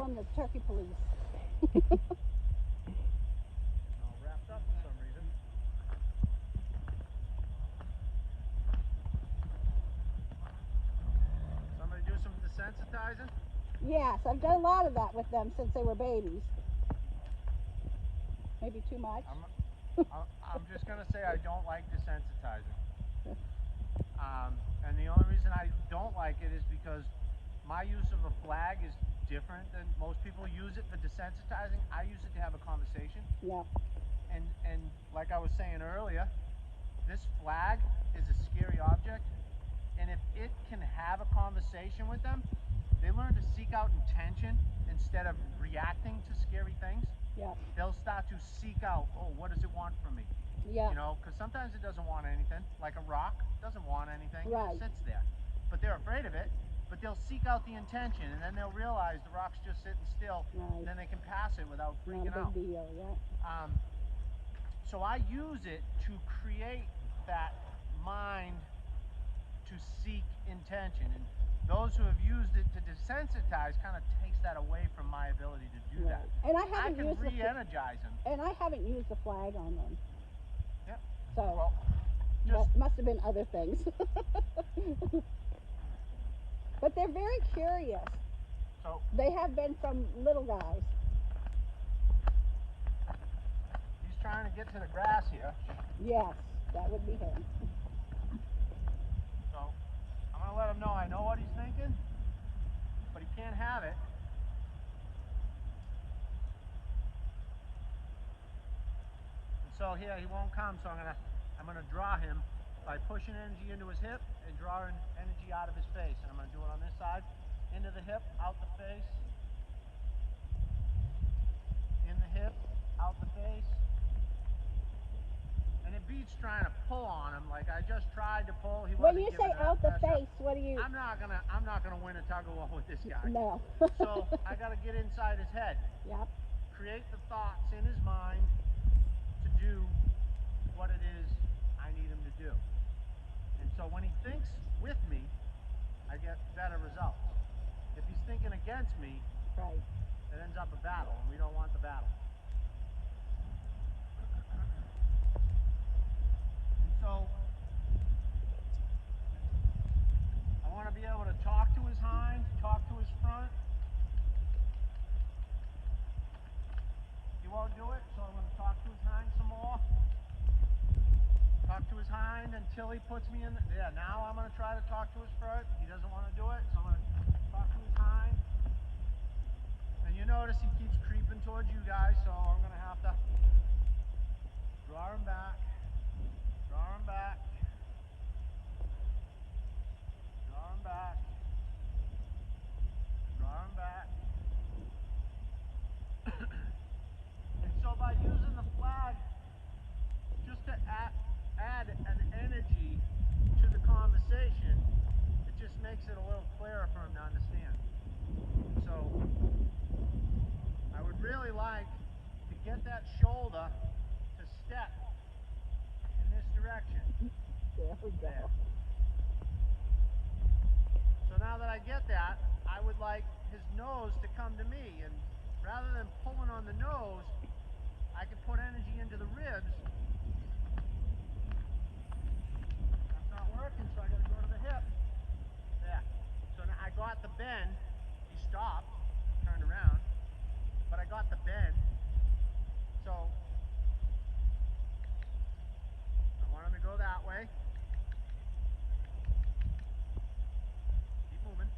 I'm the turkey police. All wrapped up for some reason. Somebody do some desensitizing? Yes, I've done a lot of that with them since they were babies. Maybe too much. I'm just gonna say I don't like desensitizing. And the only reason I don't like it is because my use of a flag is different than most people use it for desensitizing. I use it to have a conversation. Yeah. And like I was saying earlier, this flag is a scary object, and if it can have a conversation with them, they learn to seek out intention instead of reacting to scary things. Yeah. They'll start to seek out, oh, what does it want from me? Yeah. You know, because sometimes it doesn't want anything, like a rock doesn't want anything, Right. it just sits there. But they're afraid of it, but they'll seek out the intention, and then they'll realize the rock's just sitting still, Right. and then they can pass it without freaking Not a out. big deal, yeah. So I use it to create that mind to seek intention. And those who have used it to desensitize kind of takes that away from my ability to do that. And I haven't can used re-energize them. And I haven't used the flag on them. Yep. So Well, just must have been other things. But they're very curious. So they have been from little guys. He's trying to get to the grass here. Yes, that would be him. So I'm going to let him know I know what he's thinking, but he can't have it. And so here he won't come, so I'm gonna draw him by pushing energy into his hip and drawing energy out of his face. And I'm going to do it on this side, into the hip, out the face, in the hip, out the face. And it beats trying to pull on him. Like I just tried to pull. He when wasn't you giving say out the face, what do you? I'm not gonna win a tug of war with this guy. No. So I gotta get inside his head. Yep. Create the thoughts in his mind to do what it is I need him to do. And so when he thinks with me, I get better results. If he's thinking against me, right, it ends up a battle, and we don't want the battle. And so I want to be able to talk to his hind, talk to his front. He won't do it, so I'm going to talk to his hind some more. Talk to his hind until he puts me in. Yeah, now I'm going to try to talk to his front. He doesn't want to do it, so I'm going to talk to his hind. And you notice he keeps creeping towards you guys, so I'm going to have to draw him back, draw him back, draw him back, draw him back. And so by using the flag just to add an energy to the conversation, it just makes it a little clearer for him to understand. So I would really like to get that shoulder to step in this direction. There we go. There. So now that I get that, I would like his nose to come to me, and rather than pulling on the nose, I can put energy into the ribs. That's not working, so I gotta go to the hip. There. So now I got the bend. He stopped, turned around, but I got the bend. So I want him to go that way. Keep moving.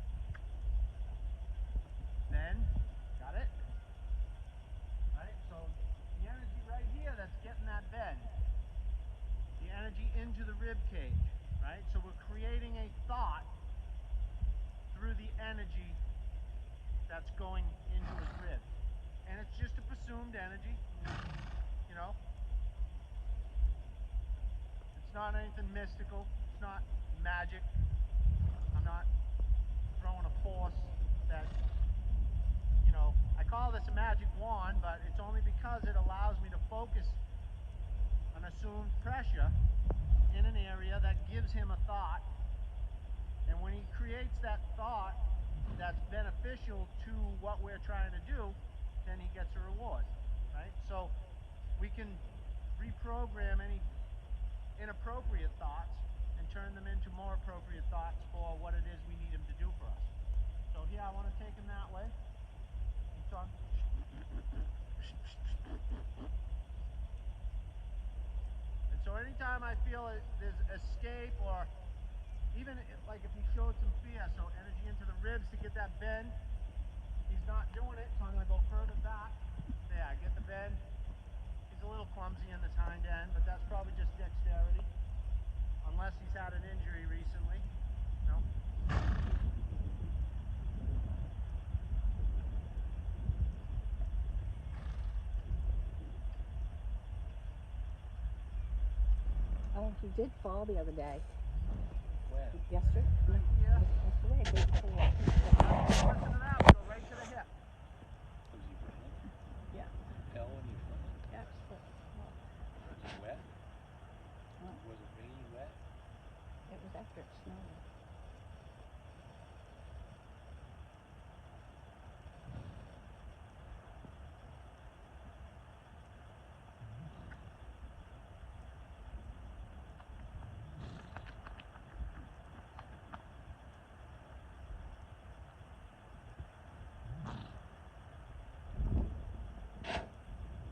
Then, got it? Right? So the energy right here that's getting that bend. The energy into the rib cage, right? So we're creating a thought through the energy that's going into his ribs. And it's just a presumed energy, you know? It's not anything mystical. It's not magic. I'm not throwing a force that, you know, I call this a magic wand, but it's only because it allows me to focus an assumed pressure in an area that gives him a thought. And when he creates that thought, that's beneficial to what we're trying to do, then he gets a reward, right? So we can reprogram any inappropriate thoughts and turn them into more appropriate thoughts for what it is we need him to do for us. So here I want to take him that way. And so I'm and so anytime I feel there's escape, or even like if he showed some fear, so energy into the ribs to get that bend, he's not doing it, so I'm going to go further back. There, I get the bend. He's a little clumsy in this hind end, but that's probably just dexterity. Unless he's had an injury recently. No. Oh, he did fall the other day. Where? Yesterday? Right here. Yesterday, day before. Listen to that, we go right to the hip. Was he running? Yeah. Fell when he fell? Yeah, it's full. Was it wet? Huh? Was it rainy wet? It was after it snowed.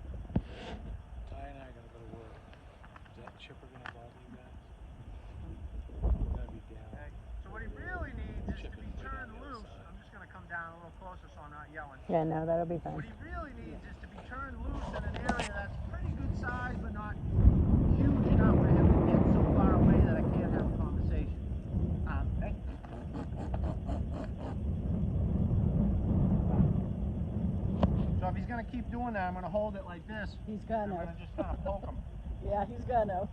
Ty and I are gonna go to work. Is that chipper gonna bother you guys? We're gonna be down. Okay. So what he really needs is to Chipping be way down turned the other loose. side. I'm just going to come down a little closer so I'm not yelling. Yeah, no, that'll be What fine. he really needs is to be turned loose in an area that's pretty good size, but not huge enough for him to get so far away that I can't have a conversation. Hey. So if he's going to keep doing that, I'm going to hold it like this. He's I'm gonna. going to just kind of poke him. Yeah, he's gonna.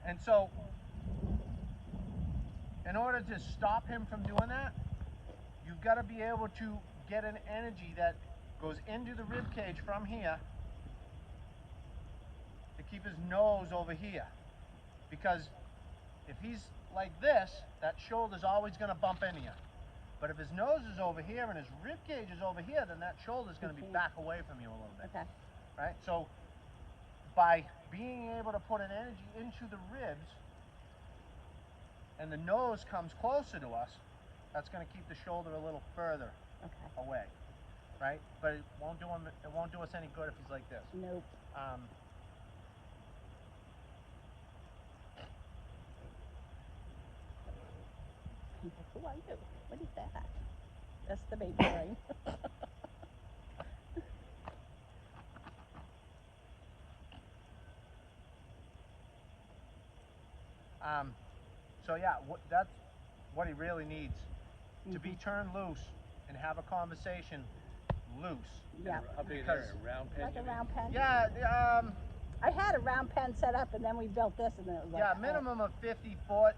And so, in order to stop him from doing that, you've got to be able to get an energy that goes into the rib cage from here to keep his nose over here. Because if he's like this, that shoulder's always going to bump into you. But if his nose is over here and his rib cage is over here, then that shoulder's going to be back away from you a little bit. Okay. Right? So by being able to put an energy into the ribs and the nose comes closer to us, that's going to keep the shoulder a little further Okay. away. Right? But it won't do us any good if he's like this. Nope. He's like, who are you? What is that? That's the baby brain. So yeah, that's what he really needs, to be turned loose and have a conversation loose. Yeah. How big is Because- that? A round pen? Like a you mean? round pen. Yeah, I had a round pen set up, and then we built this, and then it was like, yeah, minimum of 50 foot.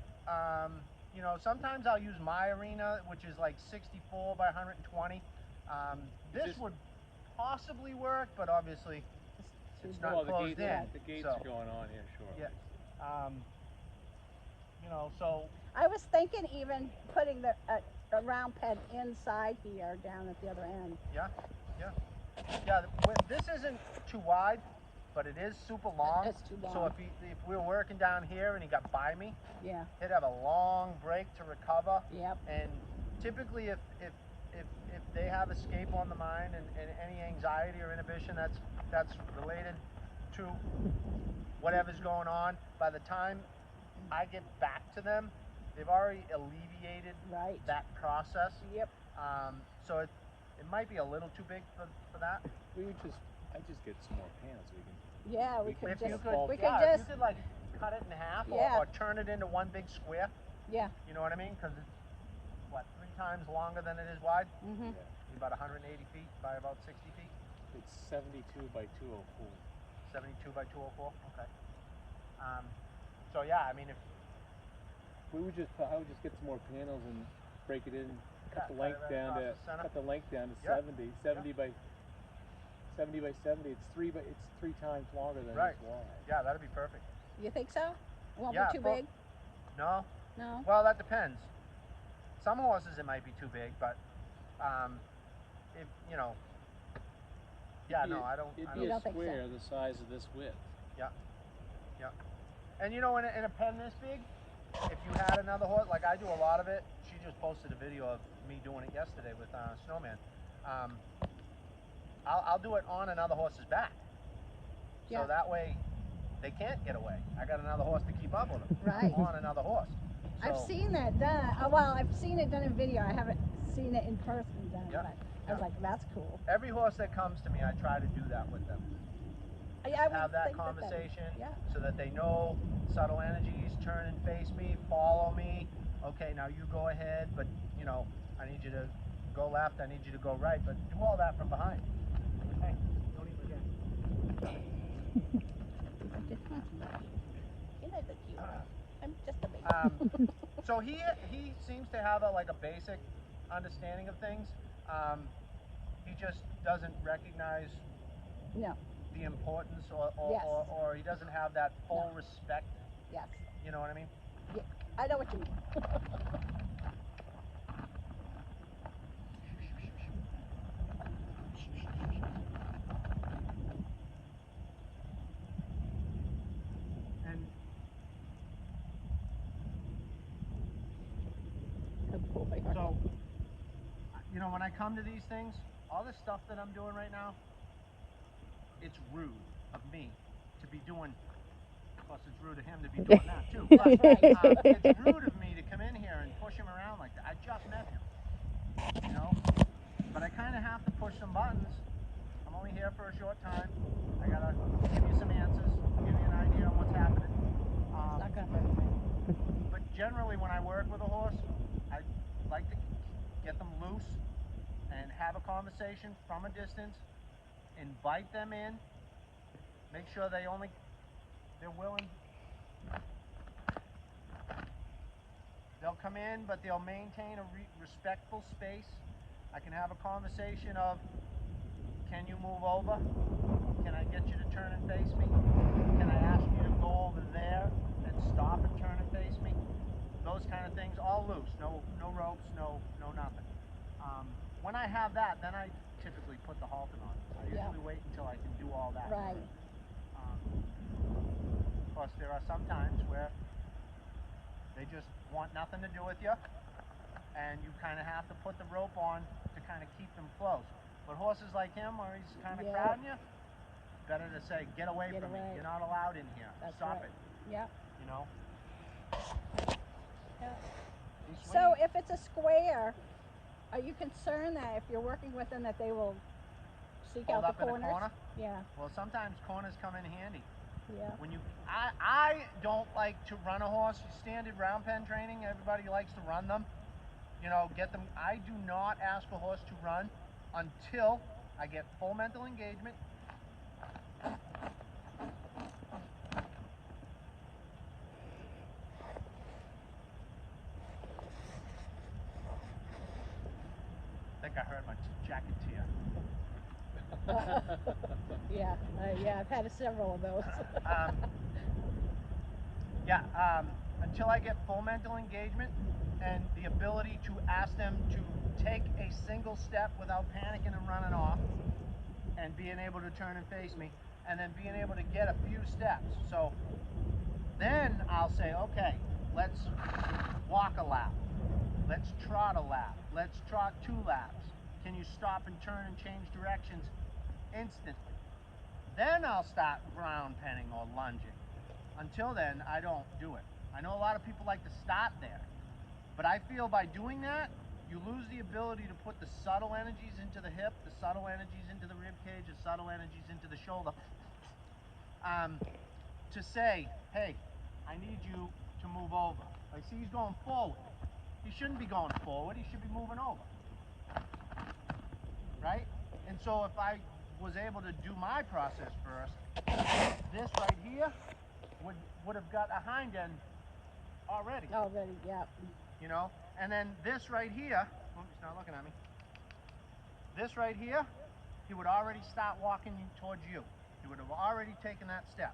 You know, sometimes I'll use my arena, which is like 64 by 120. This would possibly work, but obviously it's not Well, closed in. The gates so, are going on here, sure. Yeah. You know, so I was thinking even putting a round pen inside here, down at the other end. yeah. This isn't too wide, but it is super long. It's too long. So if we were working down here and he got by me, Yeah. he'd have a long break to recover. Yep. And typically, if they have escape on the mind and any anxiety or inhibition that's related to whatever's going on, by the time I get back to them, they've already alleviated Right. that process. Yep. So it might be a little too big for that. I just get some more pans so we can. Yeah, we We could If just. you could, we could yeah, if just. you could like cut it in half Yeah. or turn it into one big square. Yeah. You know what I mean? Because it's what, 3 times longer than it is wide. Mhm. Yeah. About 180 feet by about 60 feet. It's 72 by 204. 72 by 204. Okay. So yeah, I mean if I would just get some more panels and break it in, cut the cut it length right down across to the center. cut the length down to Yep. 70 by 70. It's 3 times longer than Right. it's wide. yeah, that'd be perfect. You think so? It won't Yeah, be too for- big? No. No. Well, that depends. Some horses it might be too big, but if you know, yeah, no, I don't. It'd I be don't. You a don't think so? square the size of this width. Yeah, yeah. And you know, in a pen this big, if you had another horse, like I do a lot of it. She just posted a video of me doing it yesterday with Snowman. I'll do it on another horse's back, Yeah. so that way they can't get away. I got another horse to keep up with them. Right. On another horse. So, I've seen that done. Well, I've seen it done in video. I haven't seen it in person done, Yeah, but I was like, that's cool. every horse that comes to me, I try to do that with them. I would Have that think conversation yeah. so that they know subtle energies, turn and face me, follow me. Okay, now you go ahead, but you know, I need you to go left, I need you to go right, but do all that from behind. Okay, don't even forget. You know the cute. I'm just a baby. So he seems to have a basic understanding of things. He just doesn't recognize No. the importance Yes. or he doesn't have that full No. respect. Yes. You know what I mean? Yeah. I know what you mean. And Good boy. so, you know, when I come to these things, all this stuff that I'm doing right now, it's rude of me to be doing. Plus, it's rude of him to be doing that too. But it's rude of me to come in here and push him around like that. I just met him, you know. But I kind of have to push some buttons. I'm only here for a short time. I gotta give you some answers, give you an idea on what's happening. It's not gonna hurt me. But generally, when I work with a horse, I like to get them loose and have a conversation from a distance, invite them in, make sure they're willing. They'll come in, but they'll maintain a respectful space. I can have a conversation of, can you move over? Can I get you to turn and face me? Can I ask you to go over there and stop and turn and face me? Those kind of things, all loose, no ropes, no nothing. When I have that, then I typically put the halter on. I usually wait until I can do all that. Right. Of course, there are some times where they just want nothing to do with you, and you kind of have to put the rope on to kind of keep them close. But horses like him, where he's kind of crowding you, better to say, get away from me. You're not allowed in here. That's Stop right. it. Yeah. You know? Yeah. He's So swinging. if it's a square, are you concerned that if you're working with them that they will seek Hold out up the in a corners? corner? Yeah. Well, sometimes corners come in handy. Yeah. When I don't like to run a horse. Standard round pen training, everybody likes to run them. You know, get them. I do not ask a horse to run until I get full mental engagement. I think I heard my jacket tear. Yeah. Yeah. I've had several of those. Until I get full mental engagement and the ability to ask them to take a single step without panicking and running off and being able to turn and face me and then being able to get a few steps. So then I'll say, okay, let's walk a lap. Let's trot a lap. Let's trot 2 laps. Can you stop and turn and change directions instantly? Then I'll start ground penning or lunging. Until then, I don't do it. I know a lot of people like to start there, but I feel by doing that, you lose the ability to put the subtle energies into the hip, the subtle energies into the rib cage, the subtle energies into the shoulder. To say, hey, I need you to move over. I see he's going forward. He shouldn't be going forward, he should be moving over. Right? And so if I was able to do my process first, this right here would have got a hind end already. Already, yeah. You know? And then this right here, oh, he's not looking at me. This right here, he would already start walking towards you. He would have already taken that step.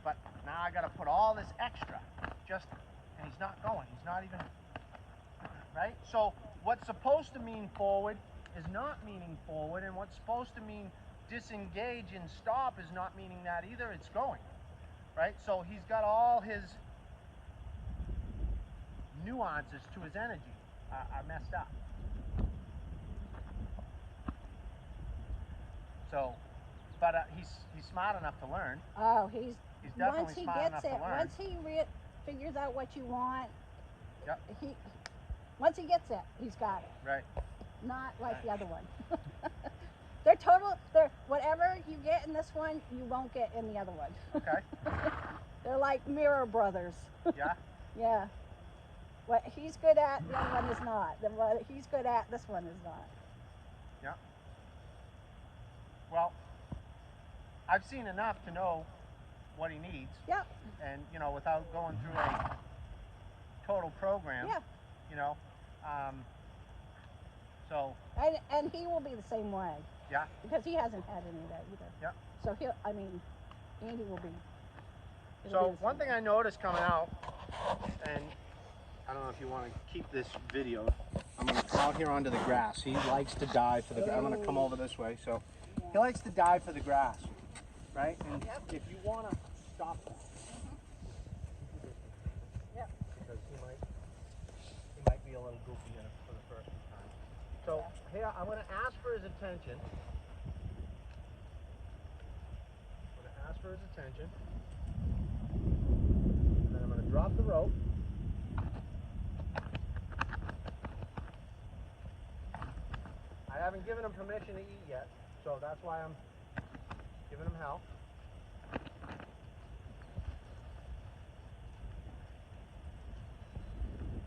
But now I got to put all this extra just to and he's not going. He's not even, right? So what's supposed to mean forward is not meaning forward, and what's supposed to mean disengage and stop is not meaning that either. It's going, right? So he's got all his nuances to his energy are messed up. So, but he's smart enough to learn. Oh, he's definitely once he smart gets enough it, to learn. once he figures out what you want, Yep. Once he gets it, he's got it. Right. Not like Right. the other one. They're whatever you get in this one, you won't get in the other one. Okay. They're like mirror brothers. Yeah. Yeah. What he's good at, the other one is not. What he's good at, this one is not. Yeah. Well, I've seen enough to know what he needs. Yep. And, you know, without going through a total program. Yeah. You know, so. And he will be the same way. Yeah. Because he hasn't had any of that either. Yep. So Andy will be. So one thing I noticed coming out, and I don't know if you want to keep this video. I'm going to come out here onto the grass. He likes to dive for the grass. I'm going to come over this way. So he likes to dive for the grass, right? And if you want to stop that. Yep. Because he might be a little goofy in it for the first few times. So here, I'm going to ask for his attention. I'm going to ask for his attention. And then I'm going to drop the rope. I haven't given him permission to eat yet, so that's why I'm giving him hell.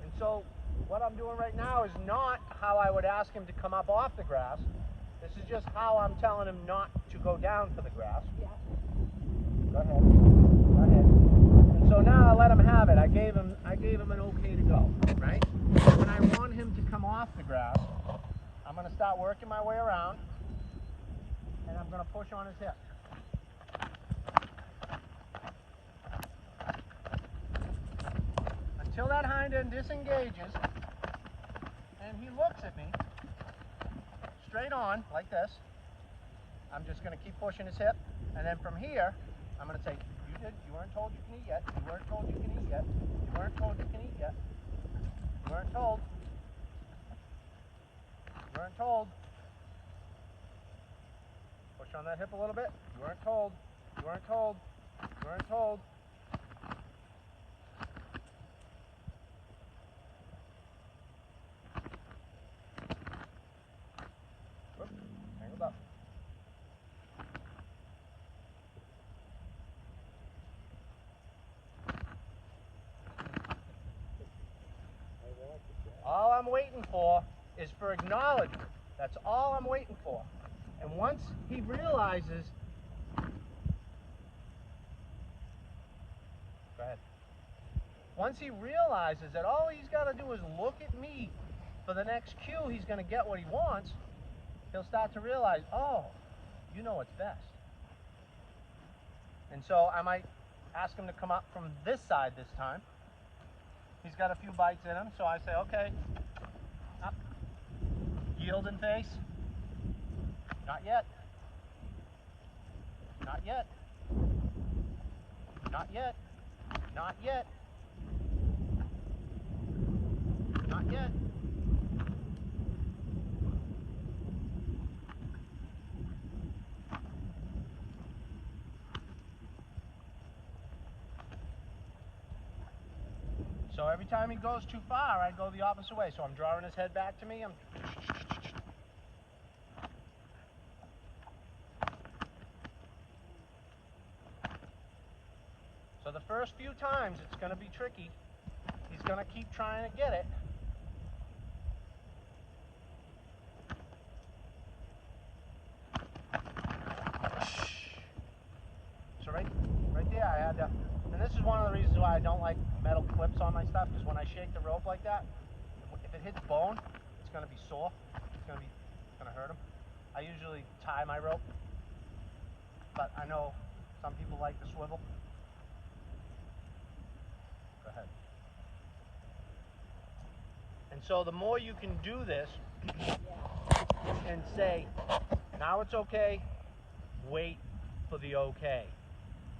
And so what I'm doing right now is not how I would ask him to come up off the grass. This is just how I'm telling him not to go down for the grass. Yeah. Go ahead. Go ahead. And so now I let him have it. I gave him an okay to go, right? When I want him to come off the grass, I'm going to start working my way around, and I'm going to push on his hip. Until that hind end disengages, and he looks at me, straight on, like this. I'm just going to keep pushing his hip, and then from here, I'm going to say, you weren't told you can eat yet, you weren't told you can eat yet, you weren't told you can eat yet, you weren't told. You weren't told. Push on that hip a little bit. You weren't told. You weren't told. You weren't told. Whoop, angled up. All I'm waiting for is for acknowledgement. That's all I'm waiting for. And once he realizes, go ahead. Once he realizes that all he's got to do is look at me for the next cue, he's going to get what he wants, he'll start to realize, oh, you know what's best. And so I might ask him to come up from this side this time. He's got a few bites in him, so I say, okay, up, yield and face. Not yet. Not yet. Not yet. Not yet. Not yet. So every time he goes too far, I go the opposite way. So I'm drawing his head back to me. So the first few times it's going to be tricky. He's going to keep trying to get it. So right there I had to, and this is one of the reasons why I don't like metal clips on my stuff, because when I shake the rope like that, if it hits bone, it's going to be sore. It's going to hurt him. I usually tie my rope, but I know some people like the swivel. Go ahead. so the more you can do this Yeah. and say, now it's okay, wait for the okay.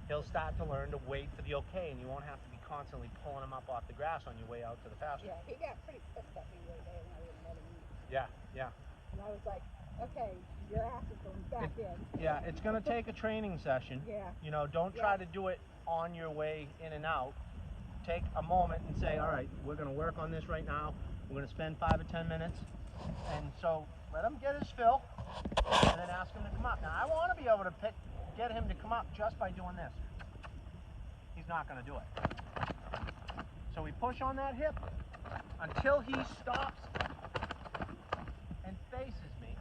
He'll start to learn to wait for the okay, and you won't have to be constantly pulling him up off the grass on your way out to the pasture. Yeah, he got pretty pissed at me the other day when I wouldn't let him eat. Yeah. And I was like, okay, your ass is going back in. Yeah, it's going to take a training session. Yeah. You know, don't try to do it on your way in and out. Take a moment and say, all right, we're going to work on this right now. We're going to spend 5 or 10 minutes. And so let him get his fill and then ask him to come up. Now, I want to be able to get him to come up just by doing this. He's not going to do it. So we push on that hip until he stops and faces me.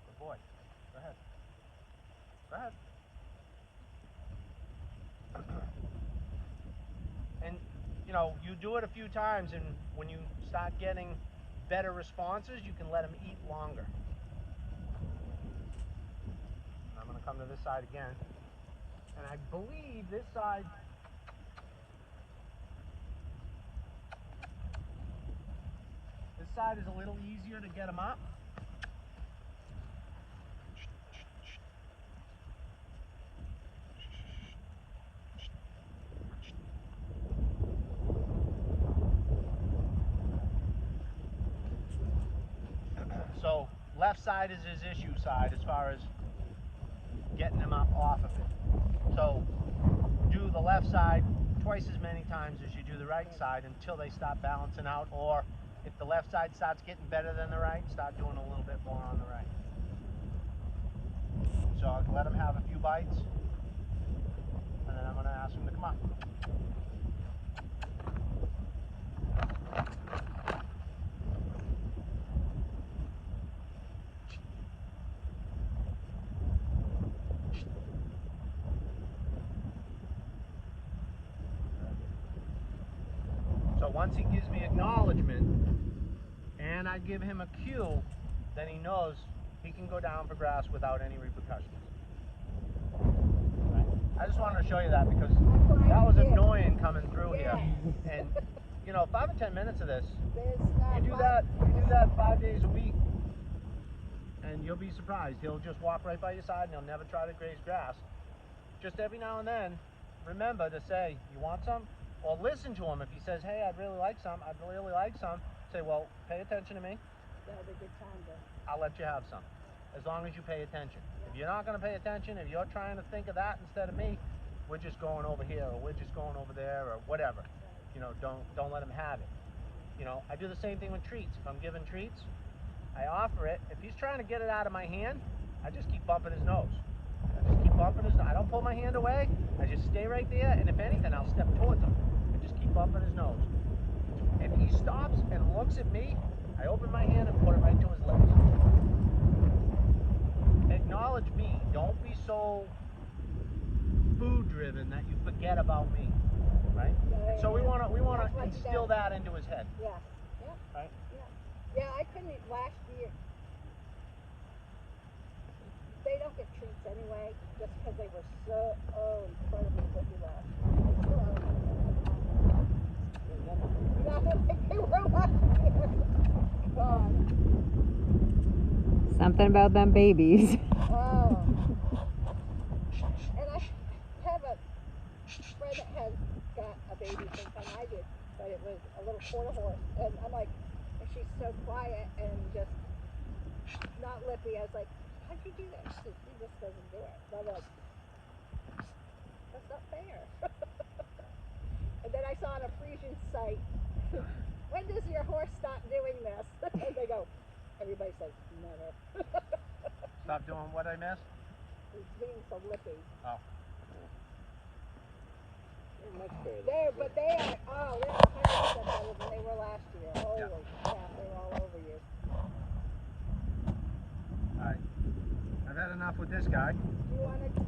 Good boy. Go ahead. Go ahead. And, you know, you do it a few times, and when you start getting better responses, you can let him eat longer. And I'm going to come to this side again. And I believe this side is a little easier to get him up. So left side is his issue side as far as getting him up off of it. So do the left side twice as many times as you do the right side until they stop balancing out, or if the left side starts getting better than the right, start doing a little bit more on the right. So I'll let him have a few bites, and then I'm going to ask him to come up. So once he gives me acknowledgement and I give him a cue, then he knows he can go down for grass without any repercussions. Right? I just wanted to show you that because that was annoying coming through here. And you know, 5 or 10 minutes of this, you do that 5 days a week, and you'll be surprised. He'll just walk right by your side and he'll never try to graze grass. Just every now and then, remember to say, you want some? Or listen to him. If he says, hey, I'd really like some, say, well, pay attention to me. That'll be a good time to. I'll let you have some, as long as you pay attention. If you're not going to pay attention, if you're trying to think of that instead of me, we're just going over here, or we're just going over there, or whatever. You know, don't let him have it. You know, I do the same thing with treats. If I'm giving treats, I offer it. If he's trying to get it out of my hand, I just keep bumping his nose. I don't pull my hand away. I just stay right there, and if anything, I'll step towards him. I just keep bumping his nose. If he stops and looks at me, I open my hand and put it right to his lips. Acknowledge me. Don't be so food-driven that you forget about me, right? So we want to instill that into his head. Yeah. Right? Yeah, I couldn't eat last year. They don't get treats anyway, just because they were so incredibly busy last year. They were last year. God. Something about them babies. Oh. And I have a friend that has got a baby same time I did, but it was a little quarter horse, and I'm like, and she's so quiet and just not lippy. I was like, how'd you do that? She said, she just doesn't do it. And I'm like, that's not fair. And then I saw on a Frisian site, when does your horse stop doing this? And they go, everybody says, never. Stop doing what I missed? He's being so lippy. Oh. But they are 100% better than they were last year. Holy crap, they were all over you. All right. I've had enough with this guy. Do you want to